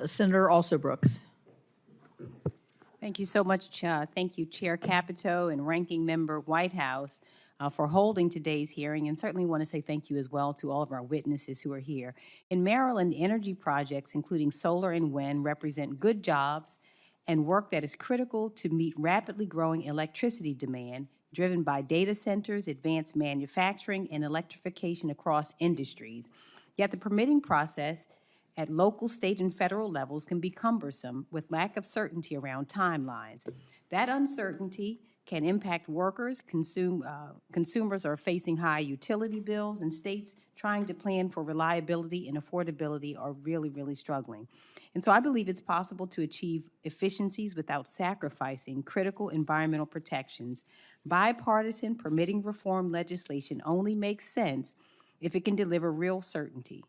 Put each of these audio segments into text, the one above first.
Senator Alsobrooks. Thank you so much. Thank you, Chair Capito and Ranking Member Whitehouse, for holding today's hearing, and certainly want to say thank you as well to all of our witnesses who are here. In Maryland, energy projects, including solar and wind, represent good jobs and work that is critical to meet rapidly growing electricity demand driven by data centers, advanced manufacturing, and electrification across industries. Yet the permitting process at local, state, and federal levels can be cumbersome with lack of certainty around timelines. That uncertainty can impact workers, consumers are facing high utility bills, and states trying to plan for reliability and affordability are really, really struggling. And so I believe it's possible to achieve efficiencies without sacrificing critical environmental protections. Bipartisan permitting reform legislation only makes sense if it can deliver real certainty,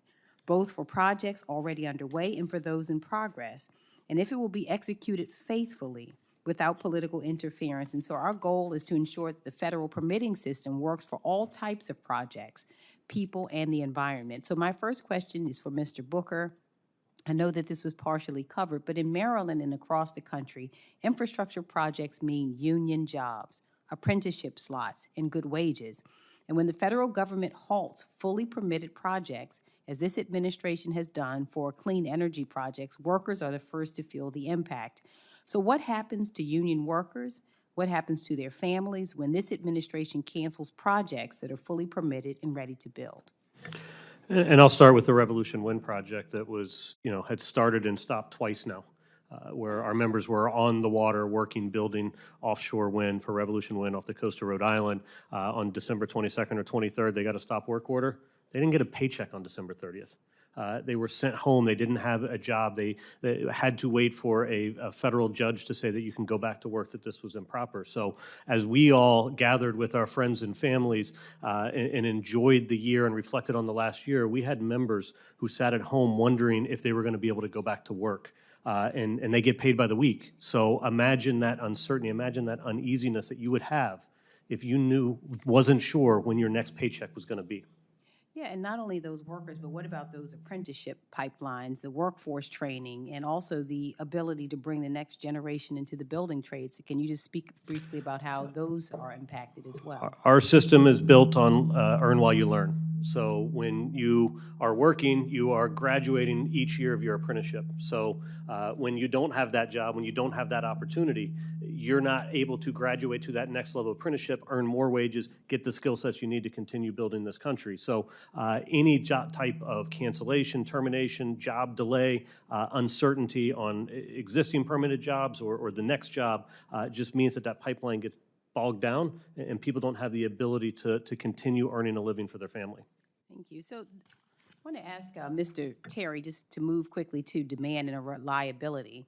both for projects already underway and for those in progress, and if it will be executed faithfully without political interference. And so our goal is to ensure that the federal permitting system works for all types of projects, people, and the environment. So my first question is for Mr. Booker. I know that this was partially covered, but in Maryland and across the country, infrastructure projects mean union jobs, apprenticeship slots, and good wages. And when the federal government halts fully permitted projects, as this administration has done for clean energy projects, workers are the first to feel the impact. So what happens to union workers? What happens to their families when this administration cancels projects that are fully permitted and ready to build? And I'll start with the Revolution Wind project that was, had started and stopped twice now, where our members were on the water working, building offshore wind for Revolution Wind off the coast of Rhode Island. On December 22nd or 23rd, they got a stop work order. They didn't get a paycheck on December 30th. They were sent home. They didn't have a job. They had to wait for a federal judge to say that you can go back to work, that this was improper. So as we all gathered with our friends and families and enjoyed the year and reflected on the last year, we had members who sat at home wondering if they were going to be able to go back to work. And they get paid by the week. So imagine that uncertainty, imagine that uneasiness that you would have if you wasn't sure when your next paycheck was going to be. Yeah, and not only those workers, but what about those apprenticeship pipelines, the workforce training, and also the ability to bring the next generation into the building trades? Can you just speak briefly about how those are impacted as well? Our system is built on earn while you learn. So when you are working, you are graduating each year of your apprenticeship. So when you don't have that job, when you don't have that opportunity, you're not able to graduate to that next level of apprenticeship, earn more wages, get the skill sets you need to continue building this country. So any job type of cancellation, termination, job delay, uncertainty on existing permitted jobs or the next job just means that pipeline gets bogged down and people don't have the ability to continue earning a living for their family. Thank you. So I want to ask Mr. Terry, just to move quickly to demand and reliability.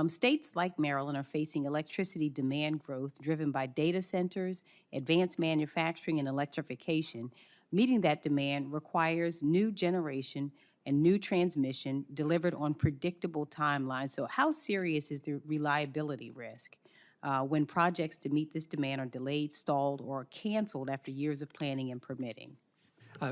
States like Maryland are facing electricity demand growth driven by data centers, advanced manufacturing, and electrification. Meeting that demand requires new generation and new transmission delivered on predictable timelines. So how serious is the reliability risk when projects to meet this demand are delayed, stalled, or canceled after years of planning and permitting?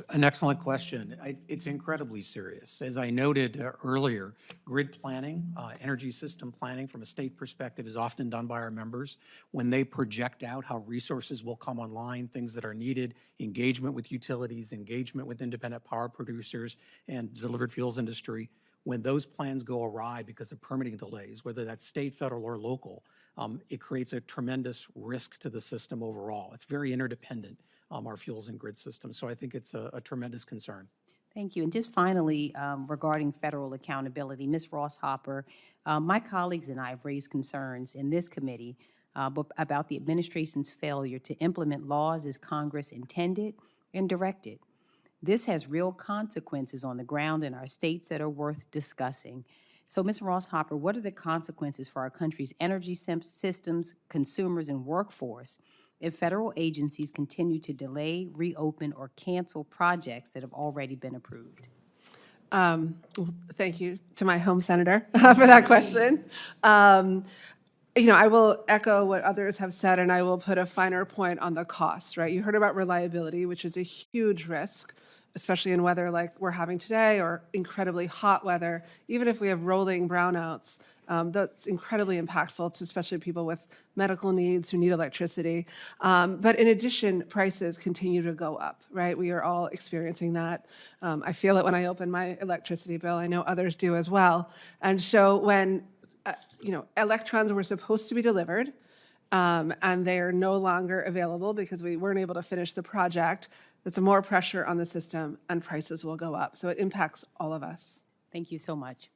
An excellent question. It's incredibly serious. As I noted earlier, grid planning, energy system planning from a state perspective is often done by our members. When they project out how resources will come online, things that are needed, engagement with utilities, engagement with independent power producers and the delivered fuels industry, when those plans go awry because of permitting delays, whether that's state, federal, or local, it creates a tremendous risk to the system overall. It's very interdependent, our fuels and grid system. So I think it's a tremendous concern. Thank you. And just finally, regarding federal accountability, Ms. Ross Hopper, my colleagues and I have raised concerns in this committee about the administration's failure to implement laws as Congress intended and directed. This has real consequences on the ground in our states that are worth discussing. So, Ms. Ross Hopper, what are the consequences for our country's energy systems, consumers, and workforce if federal agencies continue to delay, reopen, or cancel projects that have already been approved? Well, thank you to my home senator for that question. I will echo what others have said, and I will put a finer point on the cost, right? You heard about reliability, which is a huge risk especially in weather like we're having today or incredibly hot weather, even if we have rolling brownouts, that's incredibly impactful to especially people with medical needs who need electricity. But in addition, prices continue to go up, right? We are all experiencing that. I feel it when I open my electricity bill. I know others do as well. And so when electrons were supposed to be delivered, and they are no longer available because we weren't able to finish the project, that's more pressure on the system and prices will go up. So it impacts all of us. Thank you so much.